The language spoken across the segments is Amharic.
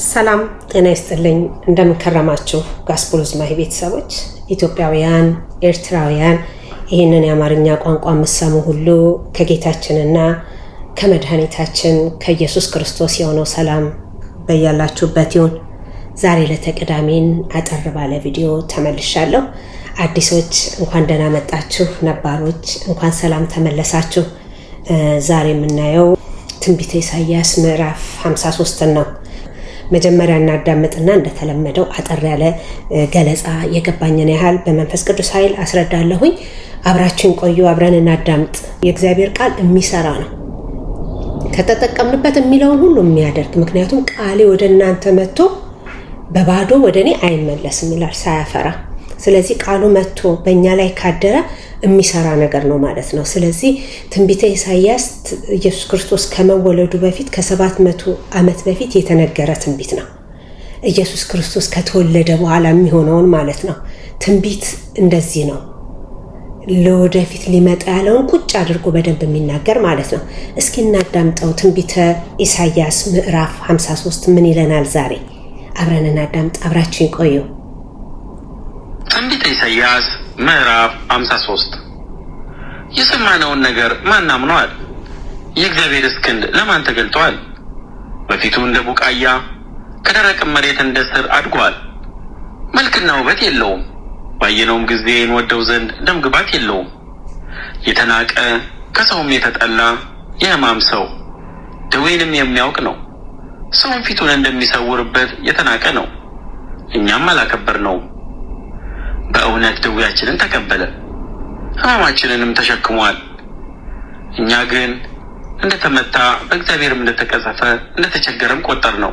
ሰላም ጤና ይስጥልኝ። እንደምከረማችሁ ጋስፖሎስ ማሂ ቤተሰቦች ኢትዮጵያውያን ኤርትራውያን ይህንን የአማርኛ ቋንቋ የምትሰሙ ሁሉ ከጌታችንና ከመድኃኒታችን ከኢየሱስ ክርስቶስ የሆነው ሰላም በያላችሁበት ይሁን። ዛሬ ለተቀዳሚን አጠር ባለ ቪዲዮ ተመልሻለሁ። አዲሶች እንኳን ደህና መጣችሁ፣ ነባሮች እንኳን ሰላም ተመለሳችሁ። ዛሬ የምናየው ትንቢተ ኢሳይያስ ምዕራፍ 53 ነው። መጀመሪያ እናዳምጥና እንደተለመደው አጠር ያለ ገለጻ የገባኝን ያህል በመንፈስ ቅዱስ ኃይል አስረዳለሁኝ። አብራችን ቆዩ፣ አብረን እናዳምጥ። የእግዚአብሔር ቃል የሚሰራ ነው፣ ከተጠቀምንበት የሚለውን ሁሉ የሚያደርግ። ምክንያቱም ቃሌ ወደ እናንተ መጥቶ በባዶ ወደ እኔ አይመለስም ይላል ሳያፈራ። ስለዚህ ቃሉ መጥቶ በእኛ ላይ ካደረ የሚሰራ ነገር ነው ማለት ነው። ስለዚህ ትንቢተ ኢሳይያስ ኢየሱስ ክርስቶስ ከመወለዱ በፊት ከ700 ዓመት በፊት የተነገረ ትንቢት ነው። ኢየሱስ ክርስቶስ ከተወለደ በኋላ የሚሆነውን ማለት ነው። ትንቢት እንደዚህ ነው፣ ለወደፊት ሊመጣ ያለውን ቁጭ አድርጎ በደንብ የሚናገር ማለት ነው። እስኪ እናዳምጠው። ትንቢተ ኢሳይያስ ምዕራፍ 53 ምን ይለናል? ዛሬ አብረን እናዳምጥ። አብራችሁን ቆዩ። ትንቢተ ኢሳይያስ ምዕራፍ 53 የሰማነውን ነገር ማን አምኗል? የእግዚአብሔርስ ክንድ ለማን ተገልጧል? በፊቱ እንደ ቡቃያ ከደረቅ መሬት እንደ ሥር አድጓል። መልክና ውበት የለውም፣ ባየነውም ጊዜ እንወደው ዘንድ ደምግባት የለውም። የተናቀ ከሰውም የተጠላ የሕማም ሰው ደዌንም የሚያውቅ ነው። ሰውም ፊቱን እንደሚሰውርበት የተናቀ ነው፣ እኛም አላከበርነውም። በእውነት ደዌያችንን ተቀበለ፣ ሕማማችንንም ተሸክሟል። እኛ ግን እንደተመታ በእግዚአብሔርም እንደተቀሰፈ እንደተቸገረም ቆጠርነው።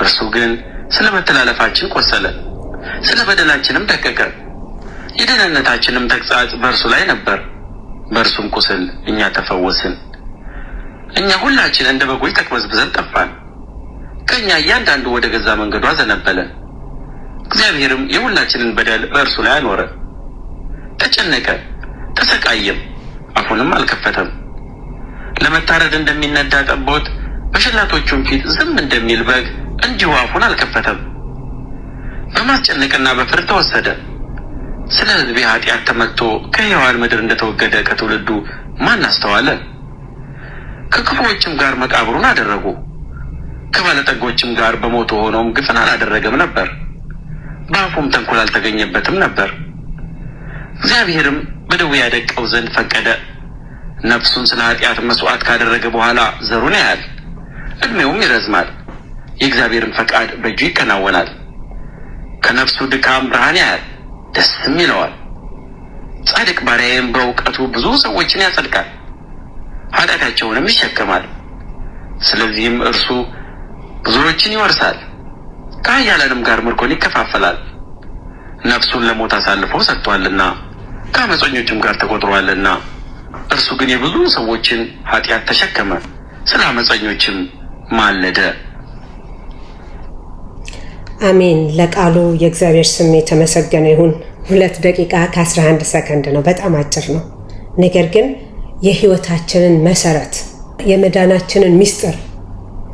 እርሱ ግን ስለ መተላለፋችን ቆሰለ፣ ስለ በደላችንም ደቀቀ። የደህንነታችንም ተግሣጽ በእርሱ ላይ ነበር፣ በእርሱም ቁስል እኛ ተፈወስን። እኛ ሁላችን እንደ በጎች ተቅበዝብዘን ጠፋን፣ ከእኛ እያንዳንዱ ወደ ገዛ መንገዱ አዘነበለ። እግዚአብሔርም የሁላችንን በደል በእርሱ ላይ አኖረ። ተጨነቀ ተሰቃየም፣ አፉንም አልከፈተም። ለመታረድ እንደሚነዳ ጠቦት በሸላቶቹም ፊት ዝም እንደሚል በግ እንዲሁ አፉን አልከፈተም። በማስጨነቅና በፍርድ ተወሰደ። ስለ ሕዝቤ ኃጢአት ተመትቶ ከሕያዋን ምድር እንደተወገደ ከትውልዱ ማን አስተዋለ? ከክፉዎችም ጋር መቃብሩን አደረጉ፣ ከባለጠጎችም ጋር በሞቱ ሆኖም ግፍን አላደረገም ነበር፣ በአፉም ተንኮል አልተገኘበትም ነበር። እግዚአብሔርም በደዌ ያደቀው ዘንድ ፈቀደ። ነፍሱን ስለ ኃጢአት መስዋዕት ካደረገ በኋላ ዘሩን ያያል፣ ዕድሜውም ይረዝማል። የእግዚአብሔርን ፈቃድ በእጁ ይከናወናል። ከነፍሱ ድካም ብርሃን ያያል፣ ደስም ይለዋል። ጻድቅ ባሪያዬም በእውቀቱ ብዙ ሰዎችን ያጸድቃል፣ ኃጢአታቸውንም ይሸከማል። ስለዚህም እርሱ ብዙዎችን ይወርሳል፣ ከኃያላንም ጋር ምርኮን ይከፋፈላል። ነፍሱን ለሞት አሳልፎ ሰጥቷልና ከአመፀኞችም ጋር ተቆጥሯልና። እርሱ ግን የብዙ ሰዎችን ኃጢአት ተሸከመ፣ ስለ አመፀኞችም ማለደ። አሜን። ለቃሉ የእግዚአብሔር ስም የተመሰገነ ይሁን። 2 ደቂቃ ከ11 ሰከንድ ነው፣ በጣም አጭር ነው። ነገር ግን የህይወታችንን መሰረት የመዳናችንን ምስጢር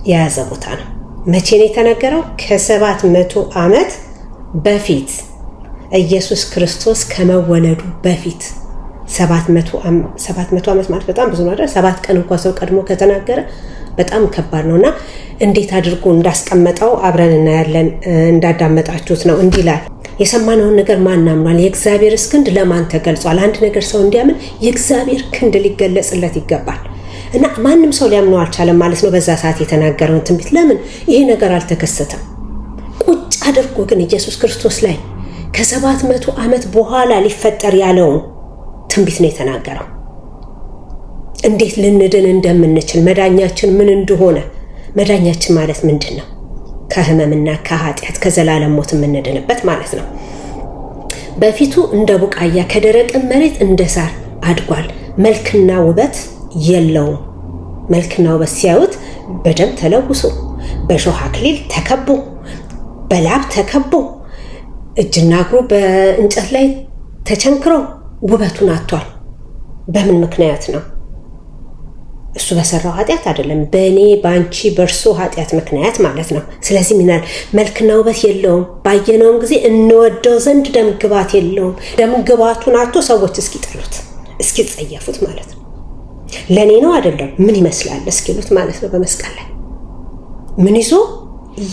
የያዘ ቦታ ነው። መቼ ነው የተነገረው? ከ700 ዓመት በፊት ኢየሱስ ክርስቶስ ከመወለዱ በፊት 700 ዓመት ማለት በጣም ብዙ ነው አይደል? 7 ቀን እንኳን ሰው ቀድሞ ከተናገረ በጣም ከባድ ነውና እንዴት አድርጎ እንዳስቀመጠው አብረን እናያለን። እንዳዳመጣችሁት ነው። እንዲህ ይላል፣ የሰማነውን ነገር ማን አምኗል? የእግዚአብሔርስ ክንድ ለማን ተገልጿል? አንድ ነገር ሰው እንዲያምን የእግዚአብሔር ክንድ ሊገለጽለት ይገባል። እና ማንም ሰው ሊያምነው አልቻለም ማለት ነው በዛ ሰዓት የተናገረውን ትንቢት። ለምን ይሄ ነገር አልተከሰተም? ቁጭ አድርጎ ግን ኢየሱስ ክርስቶስ ላይ ከ700 ዓመት በኋላ ሊፈጠር ያለውን ትንቢት ነው የተናገረው። እንዴት ልንድን እንደምንችል፣ መዳኛችን ምን እንደሆነ። መዳኛችን ማለት ምንድን ነው? ከህመምና ከኃጢአት ከዘላለም ሞት የምንድንበት ማለት ነው። በፊቱ እንደ ቡቃያ ከደረቅ መሬት እንደ ሳር አድጓል፣ መልክና ውበት የለውም። መልክና ውበት ሲያዩት በደም ተለውሶ፣ በሾህ አክሊል ተከቦ፣ በላብ ተከቦ፣ እጅና እግሩ በእንጨት ላይ ተቸንክሮ ውበቱን አጥቷል። በምን ምክንያት ነው? እሱ በሰራው ኃጢአት አይደለም፣ በእኔ በአንቺ በእርሱ ኃጢአት ምክንያት ማለት ነው። ስለዚህ ምናል መልክና ውበት የለውም፣ ባየነውም ጊዜ እንወደው ዘንድ ደምግባት የለውም። ደምግባቱን አጥቶ ሰዎች እስኪጠሉት እስኪጸየፉት ማለት ነው። ለእኔ ነው አይደለም ምን ይመስላል እስኪሉት ማለት ነው። በመስቀል ላይ ምን ይዞ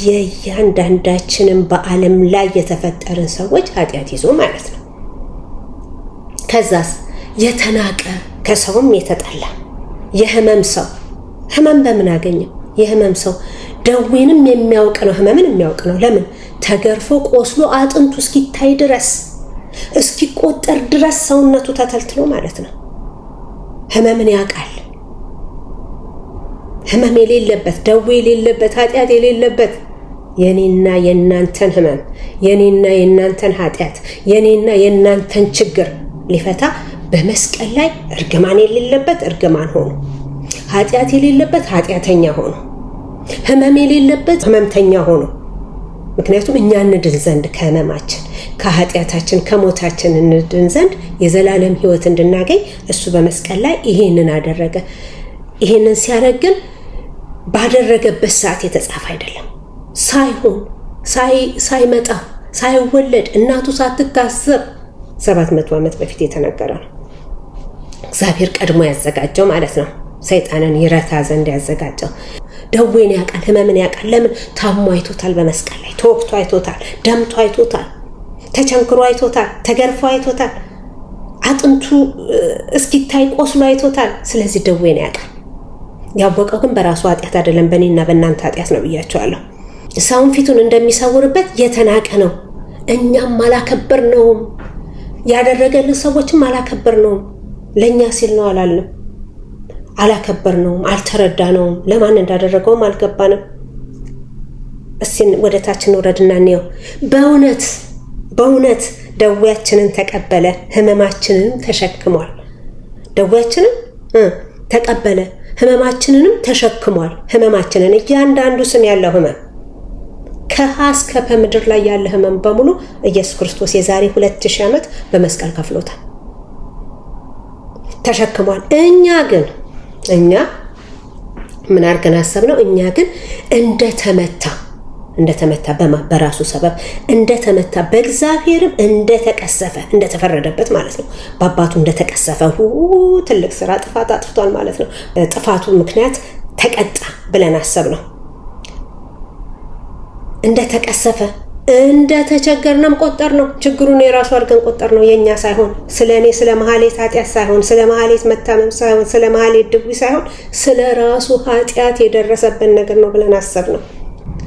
የእያንዳንዳችንን በዓለም ላይ የተፈጠርን ሰዎች ኃጢአት ይዞ ማለት ነው። ከዛስ የተናቀ ከሰውም የተጠላ የህመም ሰው። ህመም በምን አገኘው? የህመም ሰው ደዌንም የሚያውቅ ነው፣ ህመምን የሚያውቅ ነው። ለምን? ተገርፎ ቆስሎ አጥንቱ እስኪታይ ድረስ እስኪቆጠር ድረስ ሰውነቱ ተተልትሎ ማለት ነው። ህመምን ያውቃል። ህመም የሌለበት ደዌ የሌለበት ኃጢአት የሌለበት የኔና የናንተን ህመም የኔና የናንተን ኃጢአት የኔና የናንተን ችግር ሊፈታ በመስቀል ላይ እርግማን የሌለበት እርግማን ሆኖ ኃጢአት የሌለበት ኃጢአተኛ ሆኖ ህመም የሌለበት ህመምተኛ ሆኖ ምክንያቱም እኛ እንድን ዘንድ ከህመማችን ከኃጢአታችን ከሞታችን እንድን ዘንድ የዘላለም ህይወት እንድናገኝ እሱ በመስቀል ላይ ይሄንን አደረገ። ይሄንን ሲያደርግን ባደረገበት ሰዓት የተጻፈ አይደለም። ሳይመጣ ሳይወለድ እናቱ ሳትታሰብ 700 ዓመት በፊት የተነገረ ነው። እግዚአብሔር ቀድሞ ያዘጋጀው ማለት ነው። ሰይጣንን ይረታ ዘንድ ያዘጋጀው። ደዌን ያውቃል፣ ህመምን ያውቃል። ለምን? ታሞ አይቶታል፣ በመስቀል ላይ ተወግቶ አይቶታል፣ ደምቶ አይቶታል፣ ተቸንክሮ አይቶታል፣ ተገርፎ አይቶታል፣ አጥንቱ እስኪታይ ቆስሎ አይቶታል። ስለዚህ ደዌን ያውቃል። ያወቀው ግን በራሱ ኃጢአት አይደለም፣ በእኔና በእናንተ ኃጢአት ነው ብያቸዋለሁ። ሰውን ፊቱን እንደሚሰውርበት የተናቀ ነው። እኛም አላከበርነውም፣ ያደረገልን ሰዎችም አላከበርነውም። ለእኛ ሲል ነው አላልንም፣ አላከበርነውም፣ አልተረዳነውም፣ ለማን እንዳደረገውም አልገባንም። እስቲ ወደ ታች እንውረድና እንየው። በእውነት ደዌያችንን ተቀበለ፣ ህመማችንንም ተሸክሟል። ደዌያችንን ተቀበለ፣ ህመማችንንም ተሸክሟል። ህመማችንን እያንዳንዱ ስም ያለው ህመም ከሀ እስከ ፐ ምድር ላይ ያለ ህመም በሙሉ ኢየሱስ ክርስቶስ የዛሬ 2000 ዓመት በመስቀል ከፍሎታል፣ ተሸክሟል። እኛ ምን አድርገን አሰብነው? እኛ ግን እንደተመታ በራሱ ሰበብ እንደተመታ በእግዚአብሔርም እንደተቀሰፈ እንደተፈረደበት ማለት ነው። በአባቱ እንደተቀሰፈ ትልቅ ስራ ጥፋት አጥፍቷል ማለት ነው። ጥፋቱ ምክንያት ተቀጣ ብለን አሰብነው። እንደተቀሰፈ እንደተቸገርንም ቆጠር ነው። ችግሩን የራሱ አድርገን ቆጠር ነው፣ የኛ ሳይሆን ስለኔ ስለ መሐሌት ኃጢአት ሳይሆን ስለ መሐሌት መታመም ሳይሆን ስለ መሐሌት ድዊ ሳይሆን ስለ ራሱ ኃጢአት የደረሰብን ነገር ነው ብለን አሰብነው።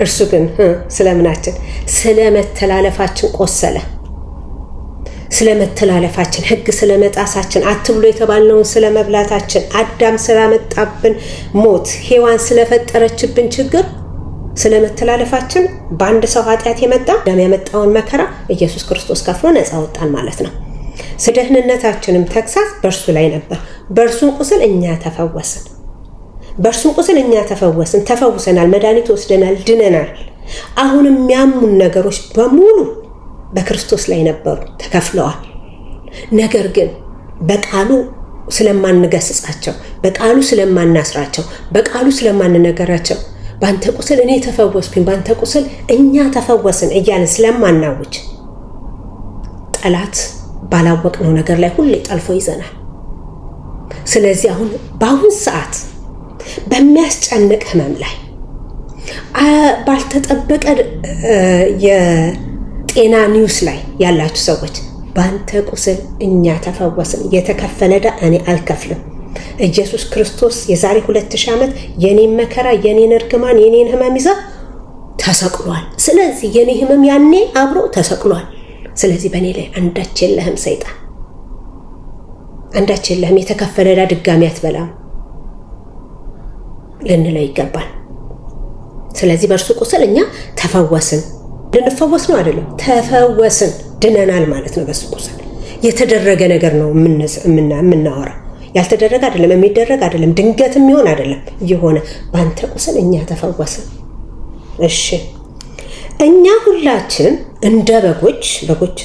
እርሱ ግን ስለምናችን ስለ መተላለፋችን ቆሰለ፣ ስለ መተላለፋችን ህግ ስለ መጣሳችን አትብሎ የተባልነውን ስለ መብላታችን አዳም ስላመጣብን ሞት ሔዋን ስለፈጠረችብን ችግር ስለ መተላለፋችን በአንድ ሰው ኃጢአት የመጣ አዳም ያመጣውን መከራ ኢየሱስ ክርስቶስ ከፍሎ ነፃ ወጣን ማለት ነው። ስደህንነታችንም ተግሳጽ በእርሱ ላይ ነበር፣ በእርሱም ቁስል እኛ ተፈወስን። በእርሱም ቁስል እኛ ተፈውሰናል፣ መድኃኒት ወስደናል፣ ድነናል። አሁን የሚያሙን ነገሮች በሙሉ በክርስቶስ ላይ ነበሩ፣ ተከፍለዋል። ነገር ግን በቃሉ ስለማንገስጻቸው፣ በቃሉ ስለማናስራቸው፣ በቃሉ ስለማንነገራቸው ባንተ ቁስል እኔ ተፈወስኩኝ፣ ባንተ ቁስል እኛ ተፈወስን እያልን ስለማናውጅ ጠላት ባላወቅነው ነገር ላይ ሁሌ ጠልፎ ይዘናል። ስለዚህ በአሁን ሰዓት በሚያስጨንቅ ህመም ላይ ባልተጠበቀ የጤና ኒውስ ላይ ያላችሁ ሰዎች ባንተ ቁስል እኛ ተፈወስን፣ የተከፈለ ዕዳ እኔ አልከፍልም። ኢየሱስ ክርስቶስ የዛሬ 2000 ዓመት የኔን መከራ የኔን እርግማን የኔን ህመም ይዛ ተሰቅሏል። ስለዚህ የኔ ህመም ያኔ አብሮ ተሰቅሏል። ስለዚህ በእኔ ላይ አንዳች የለህም ሰይጣን፣ አንዳች የለህም፣ የተከፈለ ዕዳ ድጋሚ አትበላም ልንለው ይገባል። ስለዚህ በእርሱ ቁስል እኛ ተፈወስን። ልንፈወስ ነው አይደለም፣ ተፈወስን፣ ድነናል ማለት ነው። በእሱ ቁስል የተደረገ ነገር ነው የምናወራው፣ ያልተደረገ አይደለም፣ የሚደረግ አይደለም፣ ድንገት የሚሆን አይደለም። የሆነ ባንተ ቁስል እኛ ተፈወስን። እሺ እኛ ሁላችን እንደ በጎች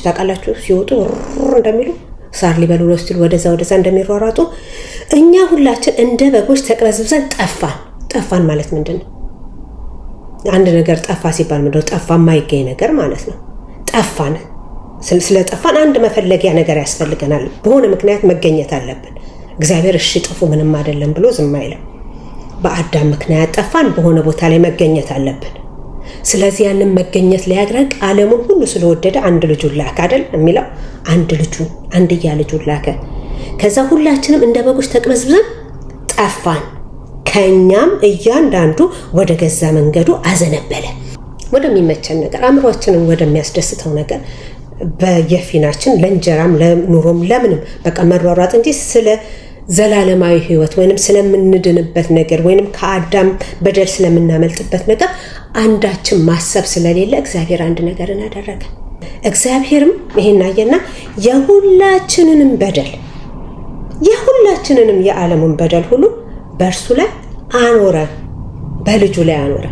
ታውቃላችሁ፣ ሲወጡ እንደሚሉ ሳር ሊበሉ ነው ሲሉ ወደዛ እንደሚሯሯጡ እኛ ሁላችን እንደ በጎች ተቅበዝብዘን ጠፋን ማለት ምንድን ነው? አንድ ነገር ጠፋ ሲባል ምንድነው? ጠፋ የማይገኝ ነገር ማለት ነው። ጠፋን። ስለጠፋን አንድ መፈለጊያ ነገር ያስፈልገናል። በሆነ ምክንያት መገኘት አለብን። እግዚአብሔር እሺ ጥፉ ምንም አይደለም ብሎ ዝም አይልም። በአዳም ምክንያት ጠፋን። በሆነ ቦታ ላይ መገኘት አለብን። ስለዚህ ያንን መገኘት ሊያደርግ ዓለሙን ሁሉ ስለወደደ አንድ ልጁን ላከ አይደል የሚለው? አንድያ ልጁን ላከ። ከዛ ሁላችንም እንደ በጎች ተቅበዝብዘን ጠፋን። ከኛም እያንዳንዱ ወደ ገዛ መንገዱ አዘነበለ። ወደሚመቸን ነገር፣ አእምሯችንን ወደሚያስደስተው ነገር በየፊናችን ለእንጀራም ለኑሮም ለምንም በቃ መሯሯጥ እንጂ ስለ ዘላለማዊ ህይወት ወይንም ስለምንድንበት ነገር ወይንም ከአዳም በደል ስለምናመልጥበት ነገር አንዳችን ማሰብ ስለሌለ እግዚአብሔር አንድ ነገርን አደረገ። እግዚአብሔርም ይሄን አየና የሁላችንንም የዓለሙን በደል ሁሉ በእርሱ ላይ አኖረ፣ በልጁ ላይ አኖረ።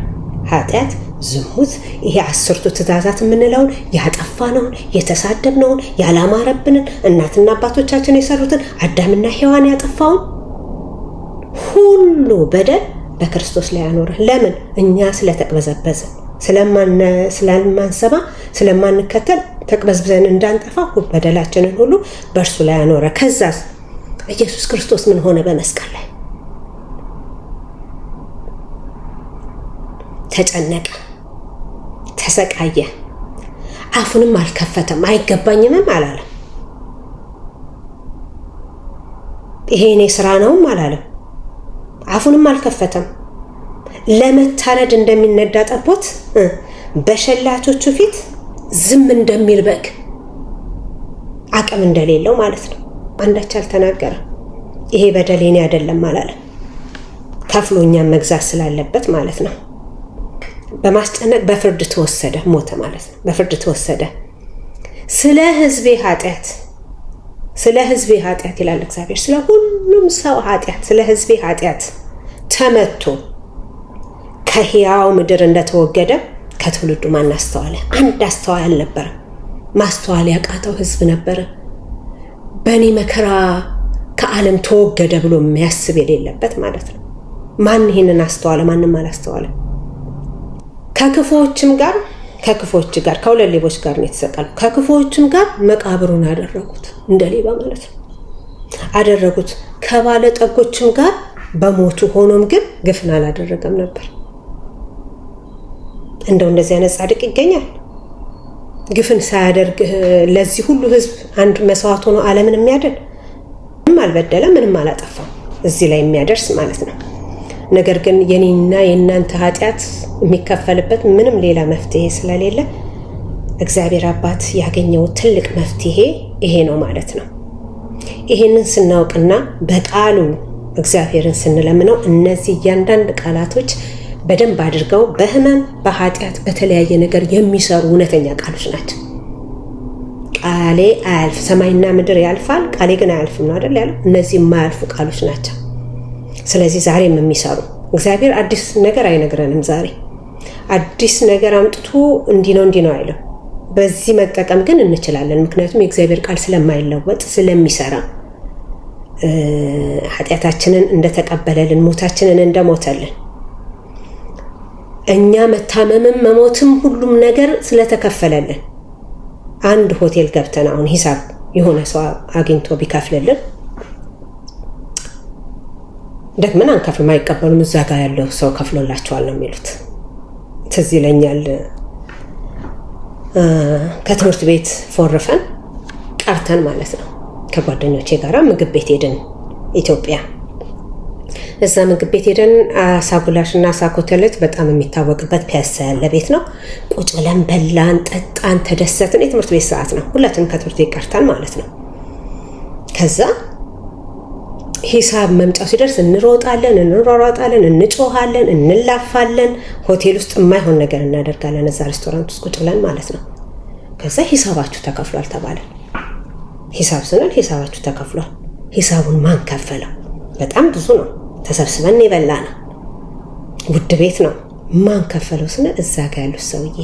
ኃጢአት፣ ዝሙት፣ ይሄ 10ቱ ትእዛዛት የምንለውን ያጠፋነውን፣ የተሳደብነውን፣ ያላማረብንን፣ እናትና አባቶቻችን የሰሩትን፣ አዳምና ሔዋን ያጠፋውን ሁሉ በደል በክርስቶስ ላይ አኖረ። ለምን? እኛ ስለተቅበዘበዝን፣ ስለማንሰማ፣ ስለማንከተል ተቅበዝብዘን እንዳንጠፋ በደላችንን ሁሉ በእርሱ ላይ አኖረ። ከዛስ ኢየሱስ ክርስቶስ ምን ሆነ? በመስቀል ላይ ተጨነቀ፣ ተሰቃየ። አፉንም አልከፈተም፣ አይገባኝምም አላለም። ይሄ እኔ ስራ ነውም አላለም። አፉንም አልከፈተም። ለመታረድ እንደሚነዳ ጠቦት በሸላቾቹ ፊት ዝም እንደሚል በግ አቅም እንደሌለው ማለት ነው። አንዳች አልተናገረም። ይሄ በደል የኔ አይደለም አላለም። ከፍሎ እኛን መግዛት ስላለበት ማለት ነው። በማስጨነቅ በፍርድ ተወሰደ፣ ሞተ ማለት ነው። በፍርድ ተወሰደ። ስለ ሕዝቤ ኃጢአት ይላል እግዚአብሔር። ስለ ሁሉም ሰው ኃጢአት፣ ስለ ሕዝቤ ኃጢአት ተመቶ ከሕያው ምድር እንደተወገደ ከትውልዱ ማን አስተዋለ? አንድ አስተዋይ አልነበረም። ማስተዋል ያቃተው ሕዝብ ነበረ። በእኔ መከራ ከዓለም ተወገደ ብሎ የሚያስብ የሌለበት ማለት ነው። ማን ይሄንን አስተዋለ? ማንም አላስተዋለም። ከክፉዎችም ጋር ከሁለት ሌቦች ጋር ነው የተሰቀለው። ከክፉዎችም ጋር መቃብሩን አደረጉት፣ እንደ ሌባ ማለት ነው አደረጉት። ከባለ ጠጎችም ጋር በሞቱ፣ ሆኖም ግን ግፍን አላደረገም ነበር። እንደው እንደዚህ አይነት ጻድቅ ይገኛል? ግፍን ሳያደርግ ለዚህ ሁሉ ህዝብ አንድ መስዋዕት ሆኖ ዓለምን የሚያድን ምንም አልበደለም፣ ምንም አላጠፋም፣ እዚህ ላይ የሚያደርስ ማለት ነው። ነገር ግን የኔና የእናንተ ኃጢአት የሚከፈልበት ምንም ሌላ መፍትሄ ስለሌለ እግዚአብሔር አባት ያገኘው ትልቅ መፍትሄ ይሄ ነው ማለት ነው። ይሄንን ስናውቅና በቃሉ እግዚአብሔርን ስንለምነው እነዚህ እያንዳንድ ቃላቶች በደንብ አድርገው በህመም፣ በኃጢአት፣ በተለያየ ነገር የሚሰሩ እውነተኛ ቃሎች ናቸው። ቃሌ አያልፍ፣ ሰማይና ምድር ያልፋል ቃሌ ግን አያልፍም ነው አይደል ያለው? እነዚህ የማያልፉ ቃሎች ናቸው። ስለዚህ ዛሬም የሚሰሩ እግዚአብሔር አዲስ ነገር አይነግረንም። ዛሬ አዲስ ነገር አምጥቶ እንዲህ ነው አይልም። በዚህ መጠቀም ግን እንችላለን። ምክንያቱም የእግዚአብሔር ቃል ስለማይለወጥ ስለሚሰራ፣ ኃጢአታችንን እንደተቀበለልን፣ ሞታችንን እንደሞተልን፣ እኛ መታመምም መሞትም ሁሉም ነገር ስለተከፈለልን፣ አንድ ሆቴል ገብተን አሁን ሂሳብ የሆነ ሰው አግኝቶ ቢከፍልልን ደግመን አንከፍልም፣ አይቀበሉም። እዛ ጋር ያለው ሰው ከፍሎላቸዋል ነው የሚሉት። ትዝ ይለኛል ከትምህርት ቤት ፎርፈን ቀርተን ማለት ነው ከጓደኞቼ ጋር ምግብ ቤት ሄደን ኢትዮጵያ። እዛ ምግብ ቤት ሄደን አሳጉላሽ እና አሳኮተለት በጣም የሚታወቅበት ፒያሳ ያለ ቤት ነው። ቁጭ ብለን በላን፣ ጠጣን፣ ተደሰትን። የትምህርት ቤት ሰዓት ነው። ሁላችንም ከትምህርት ቤት ቀርተን ማለት ነው። ከዛ ሂሳብ መምጫው ሲደርስ እንሮጣለን፣ እንሯሯጣለን፣ እንጮሃለን፣ እንላፋለን። ሆቴል ውስጥ የማይሆን ነገር እናደርጋለን። እዛ ሬስቶራንት ውስጥ ቁጭ ብለን ማለት ነው። ከዛ ሂሳባችሁ ተከፍሏል ተባለን። ሂሳብ ስንል ሂሳባችሁ ተከፍሏል። ሂሳቡን ማን ከፈለው? በጣም ብዙ ነው። ተሰብስበን የበላ ነው። ውድ ቤት ነው። ማን ከፈለው ስንል እዛ ጋር ያሉት ሰውዬ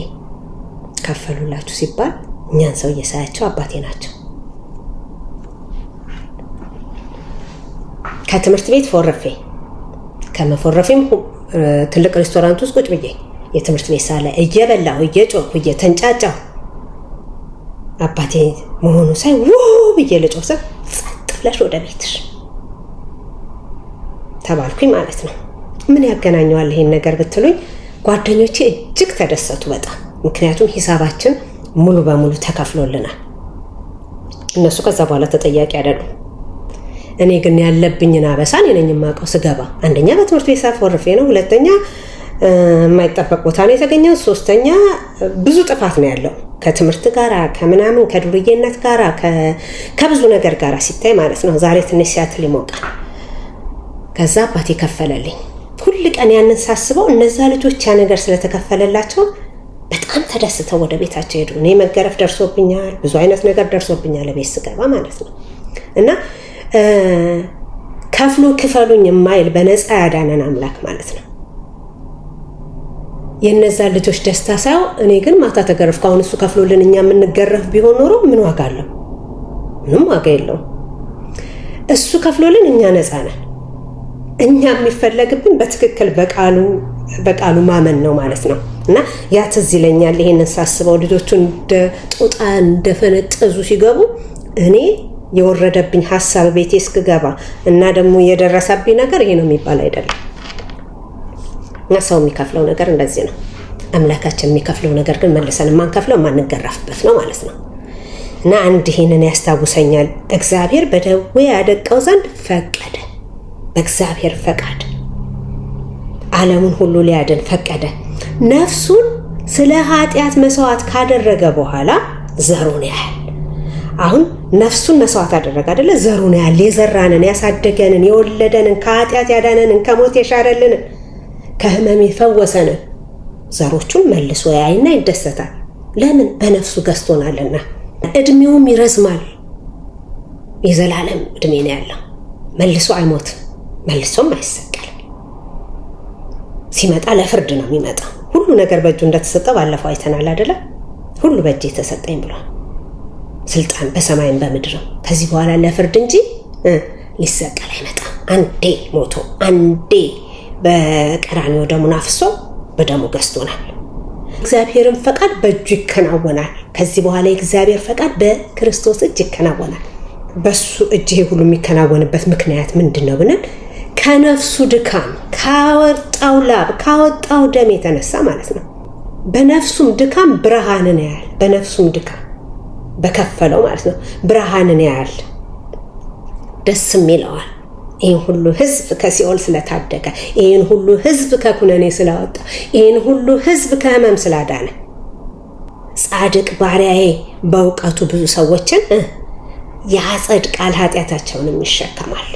ከፈሉላችሁ ሲባል እኛን ሰውዬ ሳያቸው አባቴ ናቸው። ከትምህርት ቤት ፎርፌ ከመፎረፌም ትልቅ ሬስቶራንት ውስጥ ቁጭ ብዬ የትምህርት ቤት ሳለ እየበላሁ እየጮኩ እየተንጫጫሁ አባቴ መሆኑ ሳይ ብዬ ልጮህ ስል ጸጥ ብለሽ ወደ ቤትሽ ተባልኩኝ ማለት ነው። ምን ያገናኘዋል ይሄን ነገር ብትሉኝ ጓደኞቼ እጅግ ተደሰቱ በጣም። ምክንያቱም ሂሳባችን ሙሉ በሙሉ ተከፍሎልናል። እነሱ ከዛ በኋላ ተጠያቂ አይደሉም። እኔ ግን ያለብኝን አበሳን እኔ ነኝ የማውቀው። ስገባ አንደኛ በትምህርት ቤት ሳፎርፌ ነው፣ ሁለተኛ የማይጠበቅ ቦታ ነው የተገኘው፣ ሶስተኛ ብዙ ጥፋት ነው ያለው ከትምህርት ጋር ከምናምን ከዱርዬነት ጋር ከብዙ ነገር ጋር ሲታይ ማለት ነው። ዛሬ ትንሽ ሲያትል ይሞቃል። ከዛ አባቴ ከፈለልኝ። ሁል ቀን ያንን ሳስበው እነዛ ልጆች ያ ነገር ስለተከፈለላቸው በጣም ተደስተው ወደ ቤታቸው ሄዱ። እኔ መገረፍ ደርሶብኛል፣ ብዙ አይነት ነገር ደርሶብኛል ቤት ስገባ ማለት ነው። እና ከፍሎ ክፈሉኝ የማይል በነፃ ያዳነን አምላክ ማለት ነው። የነዛ ልጆች ደስታ ሳይሆን እኔ ግን ማታ ተገረፍኩ። አሁን እሱ ከፍሎልን እኛ የምንገረፍ ቢሆን ኖሮ ምን ዋጋ አለው? ምንም ዋጋ የለውም። እሱ ከፍሎልን እኛ ነፃ ነን። እኛ የሚፈለግብን በትክክል በቃሉ ማመን ነው ማለት ነው። እና ያ ትዝ ይለኛል ይሄንን ሳስበው። ልጆቹ እንደ ጦጣ እንደፈነጠዙ ሲገቡ እኔ የወረደብኝ ሐሳብ ቤቴ እስክገባ እና ደግሞ የደረሰብኝ ነገር ይሄ ነው የሚባል አይደለም። እና ሰው የሚከፍለው ነገር እንደዚህ ነው። አምላካችን የሚከፍለው ነገር ግን መልሰን ማንከፍለው ማንገረፍበት ነው ማለት ነው። እና አንድ ይሄንን ያስታውሰኛል። እግዚአብሔር በደዌ ያደቀው ዘንድ ፈቀደ። በእግዚአብሔር ፈቃድ ዓለሙን ሁሉ ሊያድን ፈቀደ። ነፍሱን ስለ ኃጢአት መስዋዕት ካደረገ በኋላ ዘሩን ያህል አሁን ነፍሱን መስዋዕት አደረገ አይደለ? ዘሩን ያህል የዘራንን ያሳደገንን የወለደንን ከኃጢአት ያዳነንን ከሞት የሻረልንን ከህመም የፈወሰንን ዘሮቹን መልሶ ያይና ይደሰታል። ለምን? በነፍሱ ገዝቶናልና። እድሜውም ይረዝማል። የዘላለም እድሜ ነው ያለው። መልሶ አይሞትም፣ መልሶም አይሰቀልም። ሲመጣ ለፍርድ ነው የሚመጣው። ሁሉ ነገር በእጁ እንደተሰጠ ባለፈው አይተናል አይደለ? ሁሉ በእጅ የተሰጠኝ ብሏል። ስልጣን በሰማይም በምድርም። ከዚህ በኋላ ለፍርድ እንጂ ሊሰቀል አይመጣም። አንዴ ሞቶ አንዴ በቀራንዮ ደሙን አፍሶ በደሙ ገዝቶናል። እግዚአብሔርን ፈቃድ በእጁ ይከናወናል። ከዚህ በኋላ የእግዚአብሔር ፈቃድ በክርስቶስ እጅ ይከናወናል። በሱ እጅ ይሄ ሁሉ የሚከናወንበት ምክንያት ምንድን ነው ብለን ከነፍሱ ድካም ካወጣው ላብ ካወጣው ደም የተነሳ ማለት ነው። በነፍሱም ድካም ብርሃንን ያያል። በነፍሱም ድካም በከፈለው ማለት ነው ብርሃንን ያያል። ደስም ይለዋል። ይህን ሁሉ ህዝብ ከሲኦል ስለታደገ፣ ይህን ሁሉ ህዝብ ከኩነኔ ስላወጣ፣ ይህን ሁሉ ህዝብ ከህመም ስላዳነ ጻድቅ ባሪያዬ በእውቀቱ ብዙ ሰዎችን ያጸድቃል፣ ኃጢአታቸውንም ይሸከማል።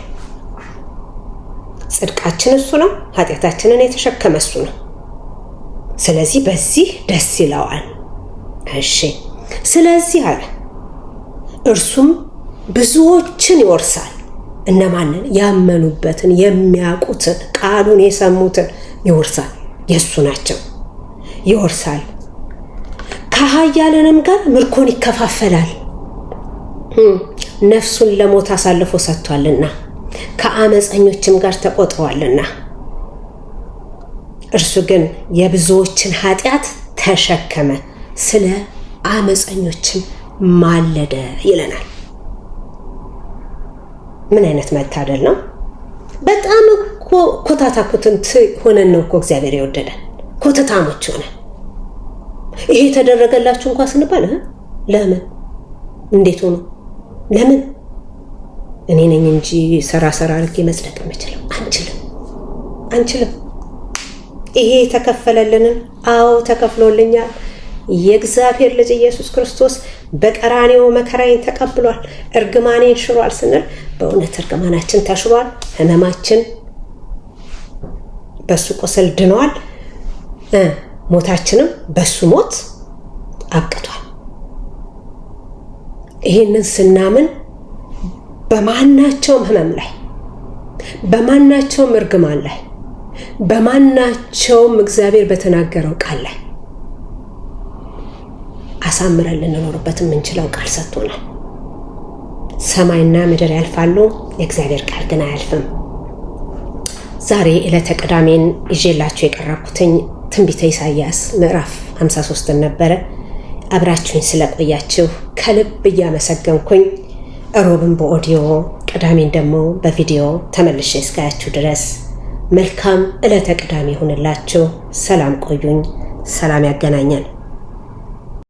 ጽድቃችን እሱ ነው፣ ኃጢአታችንን የተሸከመ እሱ ነው። ስለዚህ በዚህ ደስ ይለዋል። እሺ፣ ስለዚህ አለ እርሱም ብዙዎችን ይወርሳል። እነማንን? ያመኑበትን፣ የሚያውቁትን፣ ቃሉን የሰሙትን ይወርሳል። የእሱ ናቸው። ይወርሳል። ከኃያላንም ጋር ምርኮን ይከፋፈላል። ነፍሱን ለሞት አሳልፎ ሰጥቷልና ከአመፀኞችም ጋር ተቆጥሯልና። እርሱ ግን የብዙዎችን ኃጢአት ተሸከመ፣ ስለ አመፀኞችም ማለደ ይለናል። ምን አይነት መታደል ነው! በጣም እኮ ኮታታ ኩትንት ሆነን ነው እኮ እግዚአብሔር የወደደን። ኮተታሞች ሆነን ይሄ የተደረገላችሁ እንኳን ስንባል ለምን እንዴት ሆኖ ለምን እኔ ነኝ እንጂ ሰራ አድርጌ መጽደቅ የምችለው አንችልም። ይሄ ተከፈለልንን። አዎ ተከፍሎልኛል። የእግዚአብሔር ልጅ ኢየሱስ ክርስቶስ በቀራንዮ መከራዬን ተቀብሏል፣ እርግማኔን ሽሯል ስንል በእውነት እርግማናችን ተሽሯል። ህመማችን በሱ ቁስል ድኗል። ሞታችንም በሱ ሞት አብቅቷል። ይህንን ስናምን በማናቸውም ህመም ላይ፣ በማናቸውም እርግማን ላይ፣ በማናቸውም እግዚአብሔር በተናገረው ቃል ላይ አሳምረን ልንኖርበት የምንችለው ቃል ሰጥቶናል። ሰማይና ምድር ያልፋሉ፣ የእግዚአብሔር ቃል ግን አያልፍም። ዛሬ ዕለተ ቅዳሜን ይዤላችሁ የቀረብኩትኝ ትንቢተ ኢሳይያስ ምዕራፍ 53 ነበረ። አብራችሁኝ ስለቆያችሁ ከልብ እያመሰገንኩኝ ሮብን በኦዲዮ ቅዳሜን ደግሞ በቪዲዮ ተመልሼ እስካያችሁ ድረስ መልካም ዕለተ ቅዳሜ ይሁንላችሁ። ሰላም ቆዩኝ። ሰላም ያገናኘን።